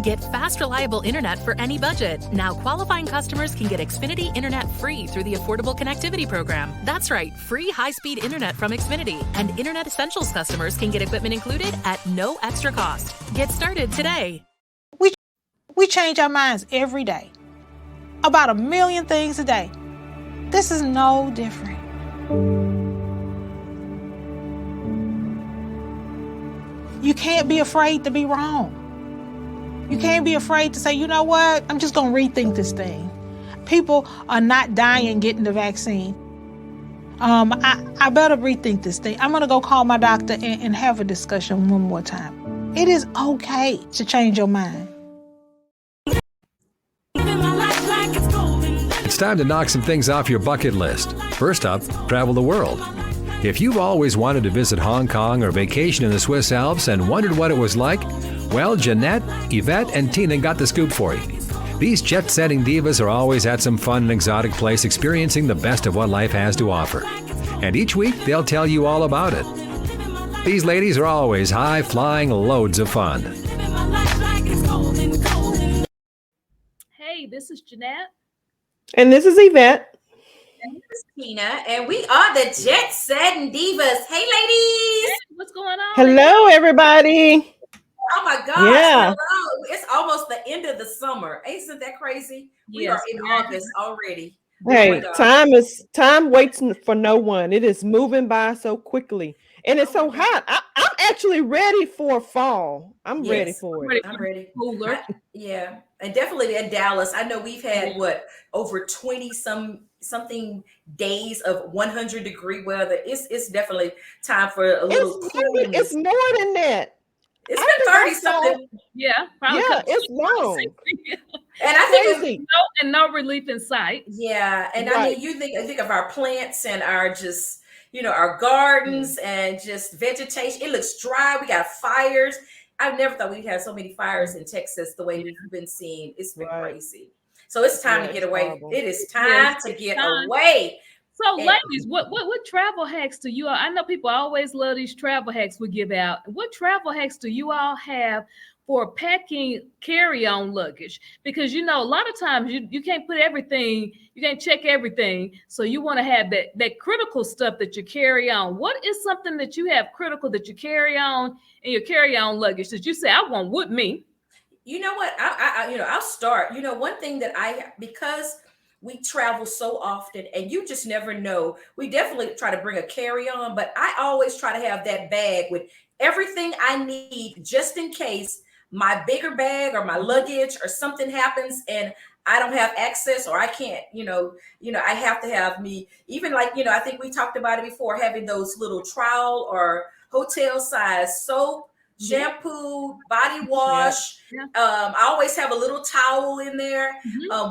Get fast, reliable internet for any budget. Now qualifying customers can get Xfinity Internet free through the Affordable Connectivity Program. That's right, free high-speed internet from Xfinity. And Internet Essentials customers can get equipment included at no extra cost. Get started today. We change our minds every day. About 1 million things a day. This is no different. You can't be afraid to be wrong. You can't be afraid to say, you know what, I'm just going to rethink this thing. People are not dying getting the vaccine. I better rethink this thing. I'm going to go call my doctor and have a discussion one more time. It is okay to change your mind. It's time to knock some things off your bucket list. First up, travel the world. If you've always wanted to visit Hong Kong or vacation in the Swiss Alps and wondered what it was like, well, Jeanette, Yvette, and Tina got the scoop for you. These Jet Setting Divas are always at some fun and exotic place experiencing the best of what life has to offer. And each week, they'll tell you all about it. These ladies are always high-flying loads of fun. Hey, this is Jeanette. And this is Yvette. And this is Tina, and we are the Jet Setting Divas. Hey, ladies! Hey, what's going on? Hello, everybody. Oh my gosh! Yeah. Hello. It's almost the end of the summer. Isn't that crazy? We Yes, are in August already. Hey, time waits for no one. It is moving by so quickly, and it's so hot. I'm actually ready for fall. I'm ready for it. I'm ready. Cooler. Yeah, and definitely in Dallas. I know we've had over 20 something days of 100-degree weather. It's definitely time for a little cooling. It's more than that. It's been 30 something. Yeah, probably. Yeah, it's long. And I think no relief in sight. Yeah, and I mean, you think of our plants and our just our gardens and just vegetation. It looks dry. We got fires. I've never thought we'd have so many fires in Texas the way we've been seeing. It's been crazy. So it's time to get away. Horrible. It is time to get away. So, ladies, what travel hacks do you all? I know people always love these travel hacks we give out. What travel hacks do you all have for packing carry-on luggage? Because a lot of times you can't put everything, you can't check everything. So you want to have that critical stuff that you carry on. What is something that you have critical that you carry on in your carry-on luggage that you say I want with me? You know what? I'll start. One thing that because we travel so often and you just never know. We definitely try to bring a carry-on, but I always try to have that bag with everything I need just in case my bigger bag or my luggage or something happens and I don't have access or I can't, I have to have me, even I think we talked about it before, having those little trowel or hotel size soap, shampoo, body wash. Yeah. I always have a little towel in there,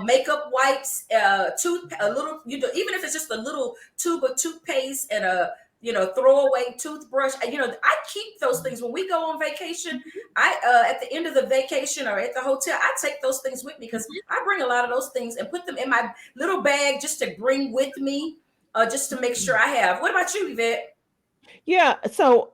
makeup wipes, even if it's just a little tube of toothpaste and a throwaway toothbrush. I keep those things when we go on vacation. I at the end of the vacation or at the hotel, I take those things with me because I bring a lot of those things and put them in my little bag just to bring with me, just to make sure I have. What about you, Yvette? Yeah, so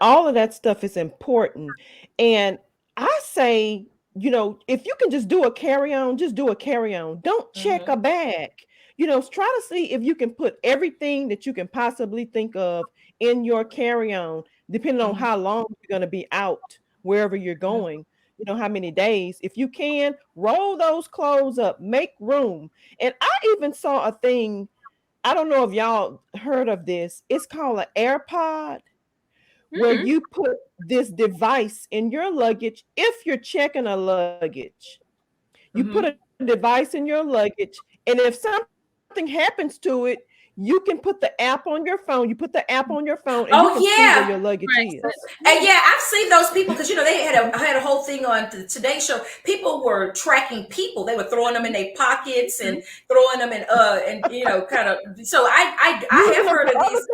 all of that stuff is important. And I say, if you can just do a carry-on, just do a carry-on. Don't check a bag. Try to see if you can put everything that you can possibly think of in your carry-on, depending on how long you're going to be out, wherever you're going, how many days. If you can, roll those clothes up, make room. And I even saw a thing, I don't know if y'all heard of this. It's called an AirPod. Where you put this device in your luggage. If you're checking a luggage, you put a device in your luggage, and if something happens to it, you can put the app on your phone. You put the app on your phone, and you can see where your luggage is. And I've seen those people because they had a whole thing on the Today Show. People were tracking people. They were throwing them in their pockets and throwing them in kind of. So I have heard of these.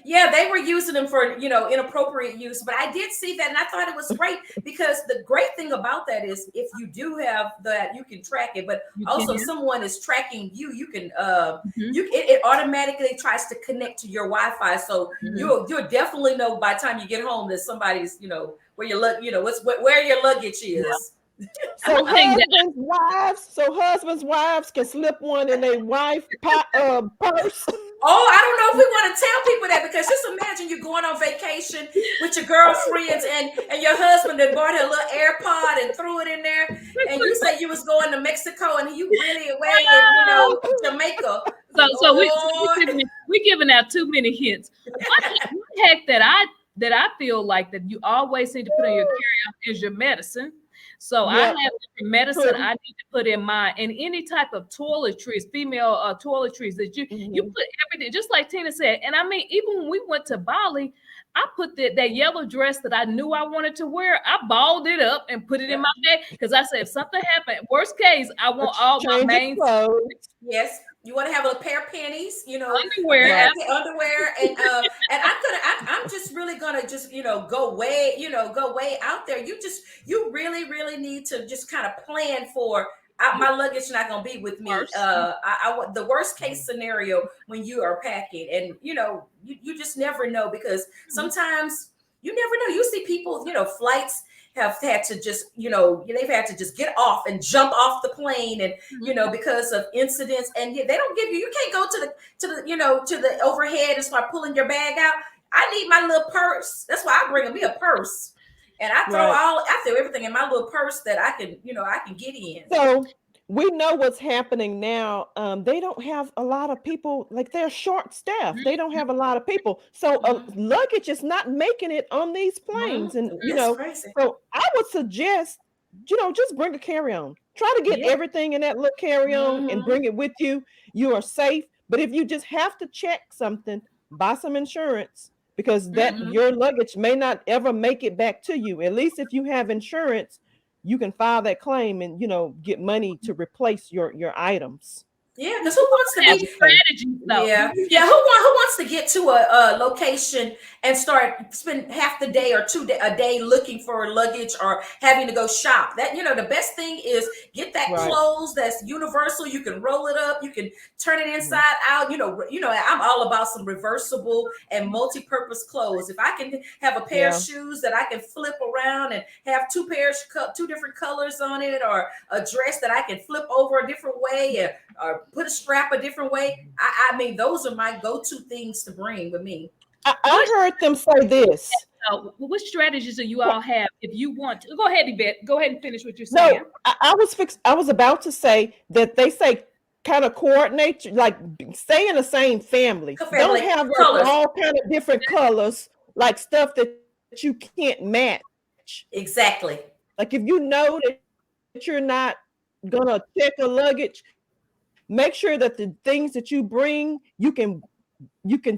Yeah, they were using them for, inappropriate use. But I did see that, and I thought it was great because the great thing about that is if you do have that, you can track it. But You also, can. if someone is tracking you, you can Mhm. it automatically tries to connect to your Wi-Fi, so Mhm. you'll definitely know by the time you get home that somebody's, where your where your luggage is. I'm So gonna tell you that. husbands' wives can slip one in their purse. Oh, I don't know if we want to tell people that, because just imagine you going on vacation with your girlfriends and your husband that bought a little AirPod and threw it in there, and you say you was going to Mexico and you really away in, Jamaica. Lord. We giving out too many hints. One hack that I feel like that you always need to put on your carry-on is your medicine. So I Yep. have different medicine True. I need to put in mine, and any type of toiletries, female toiletries that you Mhm. put everything, just like Tina said. And I mean, even when we went to Bali, I put that yellow dress that I knew I wanted to wear. I balled it up and put it in my bag because I said if something happened, worst case, I want all my Change of main clothes. Yes, you want to have a pair of panties, a underwear. pair of underwear, and I'm just really gonna just go way out there. You really need to just kind of plan for. My luggage not gonna be with me. First. The worst case scenario when you are packing, and you just never know, because sometimes you never know. You see people, flights have had to just, they've had to just get off and jump off the plane, and because of incidents, and they don't give you can't go to the overhead and start pulling your bag out. I need my little purse. That's why I bring me a purse, and I throw everything in my little purse that I can get in. So we know what's happening now. They don't have a lot of people, like they're short staffed. They don't have a lot of people. So luggage is not making it on these planes. And That's crazy. so I would suggest, just bring a carry-on. Try to get Yeah. everything in that little carry-on and bring it with you. You are safe. But if you just have to check something, buy some insurance, because your luggage may not ever make it back to you. At least if you have insurance, you can file that claim and get money to replace your items. Yeah, because who wants to Have be strategies though. Yeah. Who wants to get to a location and spend half the day or a day looking for luggage or having to go shop? That the best thing is get that Right. clothes that's universal. You can roll it up. You can turn it inside out. I'm all about some reversible and multi-purpose clothes. If I can have a pair of shoes that I can flip around and have two different colors on it, or a dress that I can flip over a different way, or put a strap a different way. I mean, those are my go-to things to bring with me. I heard them say this. What strategies do you all have if you want to? Go ahead, Yvette. Go ahead and finish what you're saying. No, I was about to say that they say kind of coordinate, like stay in the same family. Don't have all kind of different colors, like stuff that you can't match. Exactly. Like if you know that you're not gonna check a luggage, make sure that the things that you bring, you can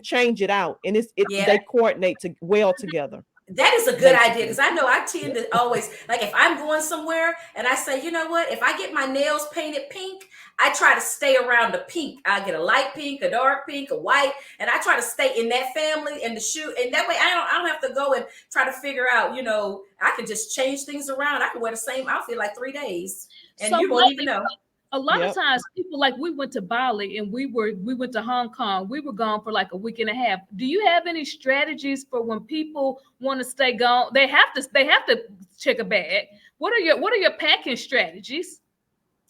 change it out, and they coordinate well together. That is a good idea, because I know I tend to always, like, if I'm going somewhere and I say, you know what, if I get my nails painted pink, I try to stay around the pink. I get a light pink, a dark pink, a white, and I try to stay in that family and the shoe, and that way I don't have to go and try to figure out, I can just change things around. I can wear the same outfit like 3 days, and you won't even know. A lot of times people, like, we went to Bali and we went to Hong Kong. We were gone for like a week and a half. Do you have any strategies for when people want to stay gone? They have to check a bag. What are your packing strategies?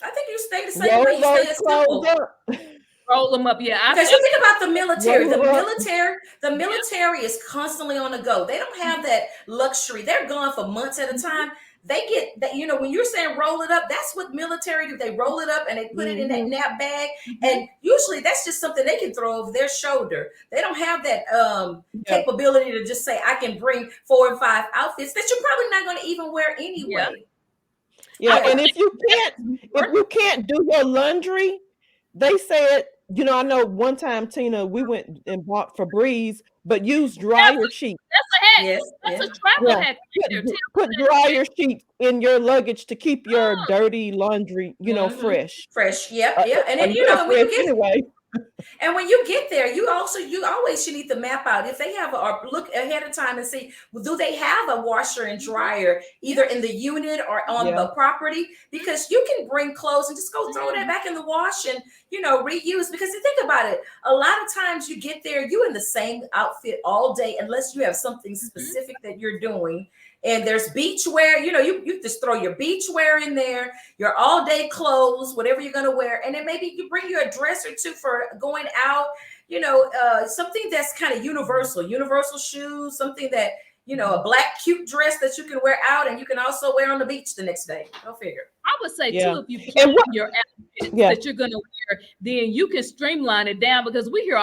I think you stay the same way. You stay as simple. Roll them up, yeah. Because you think about the military. The military is constantly on the go. They don't have that luxury. They're gone for months at a time. They get that, when you're saying roll it up, that's what military do. They roll it up and they put it in that nap bag. And usually that's just something they can throw over their shoulder. They don't have that capability to just say, I can bring 4 and 5 outfits that you're probably not going to even wear anyway. Yeah, and if you can't do your laundry, they said, I know one time, Tina, we went and bought Febreze, but use dryer sheets. That's a hack. That's a travel hack. Put dryer sheets in your luggage to keep your dirty laundry, fresh. Fresh, yeah. And then, when you get And when you get there, you always should need to map out if they have or look ahead of time and see, well, do they have a washer and dryer either in the unit or on the property? Because you can bring clothes and just go throw that back in the wash and reuse. Because you think about it, a lot of times you get there, you in the same outfit all day unless you have something specific that you're doing. And there's beach wear, you just throw your beach wear in there, your all day clothes, whatever you're going to wear. And then maybe you bring your dress or two for going out, something that's kind of universal shoes, something that, a black cute dress that you can wear out and you can also wear on the beach the next day. Go figure. I would say too, if you plan your outfits that you're going to wear, then you can streamline it down because we hear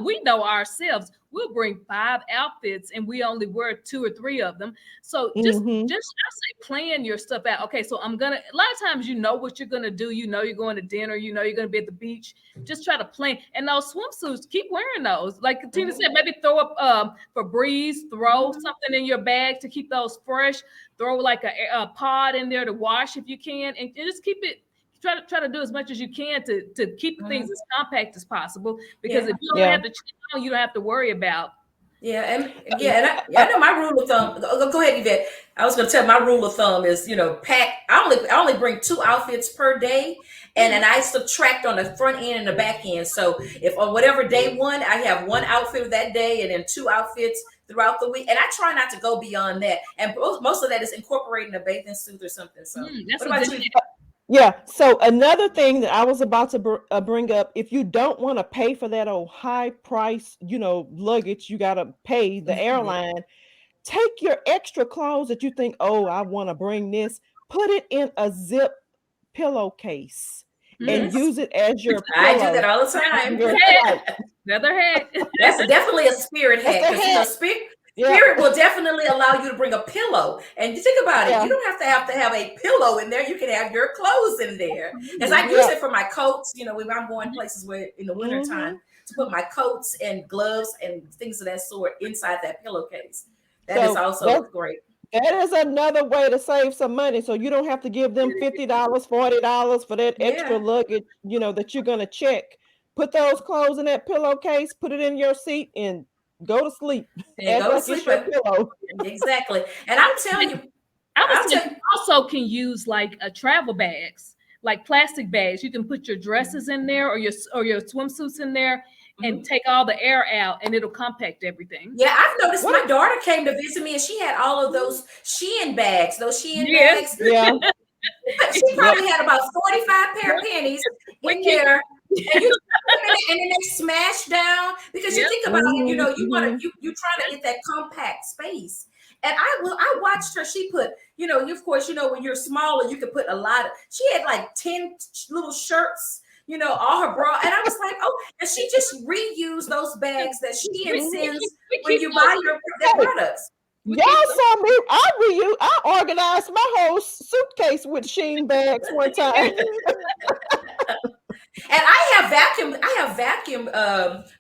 we know ourselves. We'll bring 5 outfits and we only wear 2 or 3 of them. So just I say plan your stuff out. Okay, so a lot of times what you're gonna do. You're going to dinner. You're gonna be at the beach. Just try to plan. And those swimsuits, keep wearing those. Like Tina said, maybe throw up Febreze, throw something in your bag to keep those fresh. Throw like a pod in there to wash if you can, and just keep it. Try to do as much as you can to keep things as compact as possible. Because if you don't have to check on, you don't have to worry about. And I know my rule of thumb. Go ahead, Yvette. I was going to tell my rule of thumb is pack. I only bring 2 outfits per day, and then I subtract on the front end and the back end. So if on whatever day one, I have 1 outfit that day, and then 2 outfits throughout the week, and I try not to go beyond that. And most of that is incorporating a bathing suit or something. So what about you? Yeah. So another thing that I was about to bring up, if you don't want to pay for that old high price, luggage, you got to pay the airline. Take your extra clothes that you think, oh, I want to bring this, put it in a zip pillowcase and use it as your pillow. I do that all the time. Another hack. That's definitely a spirit hack. Spirit will definitely allow you to bring a pillow. And you think about it, you don't have to have a pillow in there. You can have your clothes in there. Because I use it for my coats, when I'm going places where in the wintertime to put my coats and gloves and things of that sort inside that pillowcase. That is also great. That is another way to save some money. So you don't have to give them $50, $40 for that extra luggage, that you're going to check. Put those clothes in that pillowcase, put it in your seat, and go to sleep. And go to sleep. Exactly. And I'm telling you, you also can use like travel bags, like plastic bags. You can put your dresses in there or your swimsuits in there and take all the air out, and it'll compact everything. Yeah, I've noticed my daughter came to visit me and she had all of those Shein bags. Bags. Yeah. She probably had about 45 pair of panties in there. And then they smash down because you think about it, you're trying to get that compact space. And I watched her. She put, of course, when you're smaller, you can put a lot of. She had like 10 little shirts, all her bra. And I was like, oh, and she just reused those bags that she sends when you buy their products. Y'all saw me. I organized my whole suitcase with Shein bags one time. And I have vacuum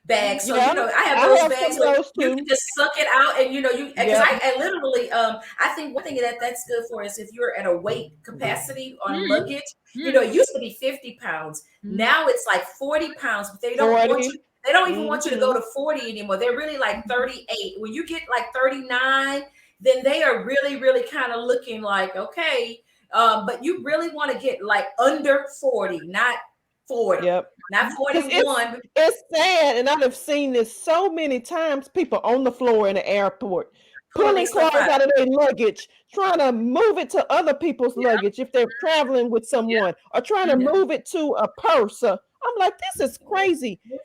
bags. So I have those bags where you can just suck it out and because I literally I think one thing that's good for is if you're at a weight capacity on luggage, it used to be 50 pounds. Now it's like 40 pounds, but they don't want you. They don't even want you to go to 40 anymore. They're really like 38. When you get like 39, then they are really, really kind of looking like, okay. But you really want to get like under 40, not 40. Yep. Not 41. It's sad, and I've seen this so many times. People on the floor in the airport pulling clothes out of their luggage, trying to move it to other people's luggage if they're traveling with someone, or trying to move it to a purse. I'm like, this is crazy. This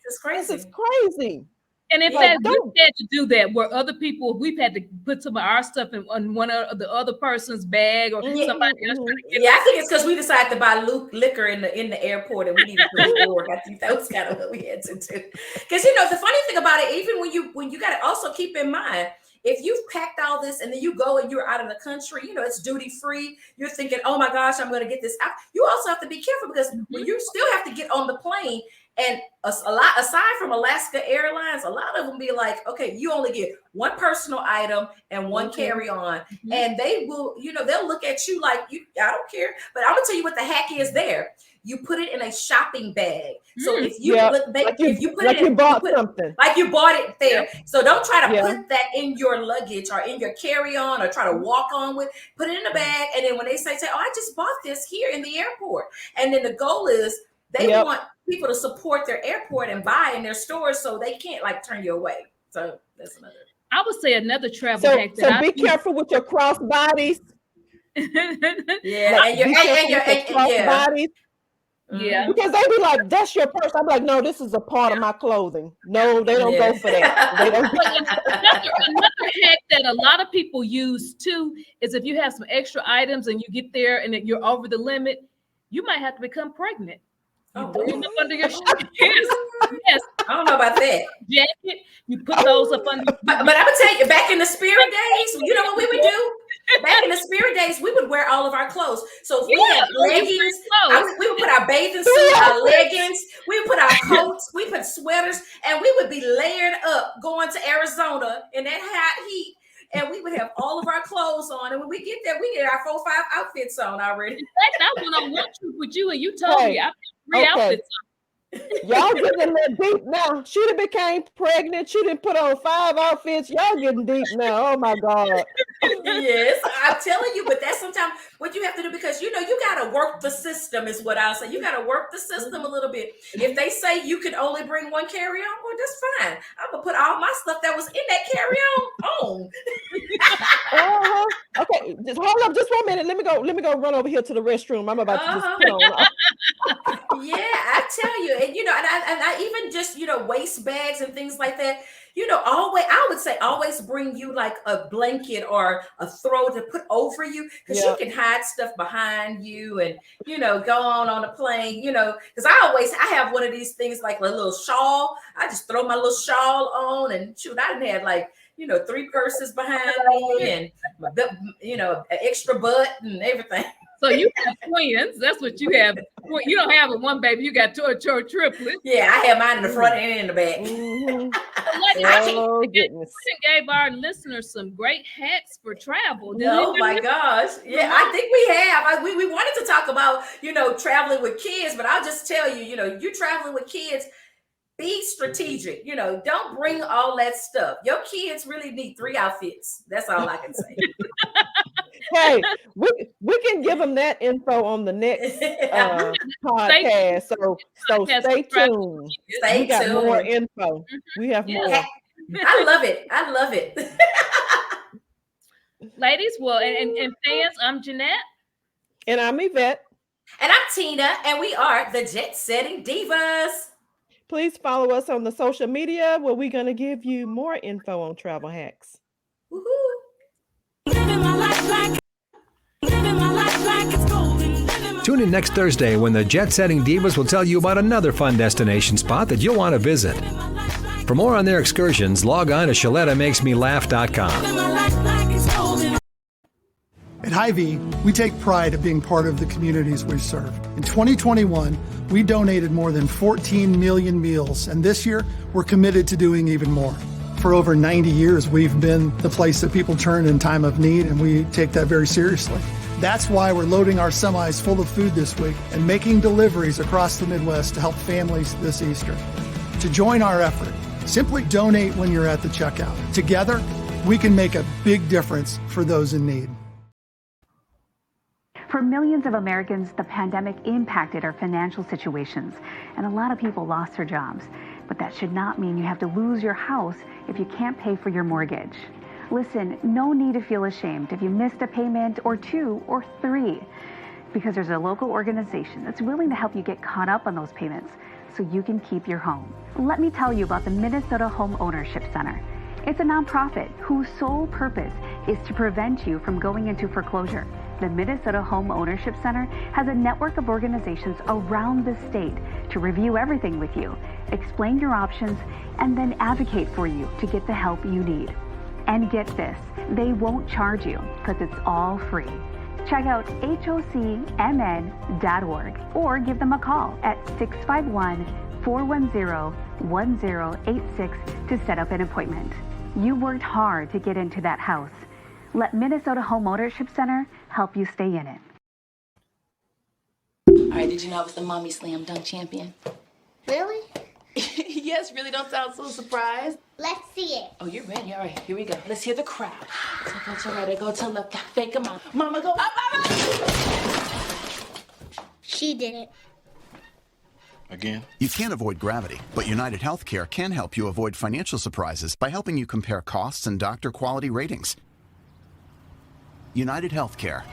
is crazy. And in fact, we've had to do that where other people, we've had to put some of our stuff in one of the other person's bag or somebody else. I think it's because we decided to buy liquor in the airport and we needed to put board. I think that was kind of what we had to do. Because the funny thing about it, even when you got to also keep in mind, if you've packed all this and then you go and you're out of the country, it's duty free. You're thinking, oh my gosh, I'm going to get this out. You also have to be careful because when you still have to get on the plane. And a lot, aside from Alaska Airlines, a lot of them be like, okay, you only get one personal item and one carry-on. And they will, they'll look at you like, I don't care. But I'm gonna tell you what the hack is there. You put it in a shopping bag. So if you if you put it in, you bought something, like you bought it there. So don't try to put that in your luggage or in your carry-on or try to walk on with. Put it in a bag, and then when they say, oh, I just bought this here in the airport. And then the goal is they want people to support their airport and buy in their stores, so they can't like turn you away. So that's another. I would say another travel hack. So be careful with your cross bodies. Yeah, and your cross bodies. Yeah, because they be like, that's your purse. I'm like, no, this is a part of my clothing. No, they don't go for that. They don't. Another hack that a lot of people use too is if you have some extra items and you get there and you're over the limit, you might have to become pregnant. You put them up under your shirt. Yes. I don't know about that. Jacket, you put those up under. But I'm gonna tell you, back in the spirit days, you know what we would do? Back in the spirit days, we would wear all of our clothes. So if we had leggings, we would put our bathing suit, our leggings, we would put our coats, we put sweaters, and we would be layered up going to Arizona in that hot heat. And we would have all of our clothes on. And when we get there, we get our 4-5 outfits on already. In fact, I went on one trip with you and you told me I had 3 outfits on. Y'all getting a little deep now. She done became pregnant. She done put on 5 outfits. Y'all getting deep now. Oh my God. Yes, I'm telling you, but that's sometimes what you have to do, because you gotta work the system is what I'll say. You gotta work the system a little bit. If they say you can only bring one carry-on, well, that's fine. I'm gonna put all my stuff that was in that carry-on on. Okay, just hold up just 1 minute. Let me go run over here to the restroom. I'm about to just put on. Yeah, I tell you, and I even just waist bags and things like that. I would say always bring you like a blanket or a throw to put over you, because you can hide stuff behind you and go on the plane. Because I have one of these things like a little shawl. I just throw my little shawl on, and shoot, I done had like 3 purses behind me and an extra butt and everything. So you have twins. That's what you have. You don't have a one baby. You got two triplets. Yeah, I have mine in the front and in the back. We gave our listeners some great hacks for travel. Oh my gosh. Yeah, I think we have. We wanted to talk about, traveling with kids, but I'll just tell you, you're traveling with kids, be strategic. Don't bring all that stuff. Your kids really need 3 outfits. That's all I can say. Hey, we can give them that info on the next podcast. So stay tuned. We got more info. We have more. I love it. Ladies, well, and fans, I'm Jeanette. And I'm Yvette. And I'm Tina. And we are the Jet Setting Divas. Please follow us on the social media, where we're going to give you more info on travel hacks. Woohoo. Tune in next Thursday when the Jet Setting Divas will tell you about another fun destination spot that you'll want to visit. For more on their excursions, log on to ShalettaMakesMeLaugh.com. At Hy-Vee, we take pride of being part of the communities we serve. In 2021, we donated more than 14 million meals, and this year, we're committed to doing even more. For over 90 years, we've been the place that people turn in time of need, and we take that very seriously. That's why we're loading our semis full of food this week and making deliveries across the Midwest to help families this Easter. To join our effort, simply donate when you're at the checkout. Together, we can make a big difference for those in need. For millions of Americans, the pandemic impacted our financial situations, and a lot of people lost their jobs. But that should not mean you have to lose your house if you can't pay for your mortgage. Listen, no need to feel ashamed if you missed a payment or 2 or 3, because there's a local organization that's willing to help you get caught up on those payments so you can keep your home. Let me tell you about the Minnesota Home Ownership Center. It's a nonprofit whose sole purpose is to prevent you from going into foreclosure. The Minnesota Home Ownership Center has a network of organizations around the state to review everything with you, explain your options, and then advocate for you to get the help you need. And get this, they won't charge you because it's all free. Check out hocmn.org or give them a call at 651 410-1086 to set up an appointment. You worked hard to get into that house. Let Minnesota Home Ownership Center help you stay in it. All right, did you know I was the mommy slam dunk champion? Really? Yes, really don't sound so surprised. Let's see it. Oh, you're ready. All right, here we go. Let's hear the crowd. So go to right, I go to left, fake a mom. Mama, go up, mama! She did it. Again? You can't avoid gravity, but United Healthcare can help you avoid financial surprises by helping you compare costs and doctor quality ratings. United Healthcare.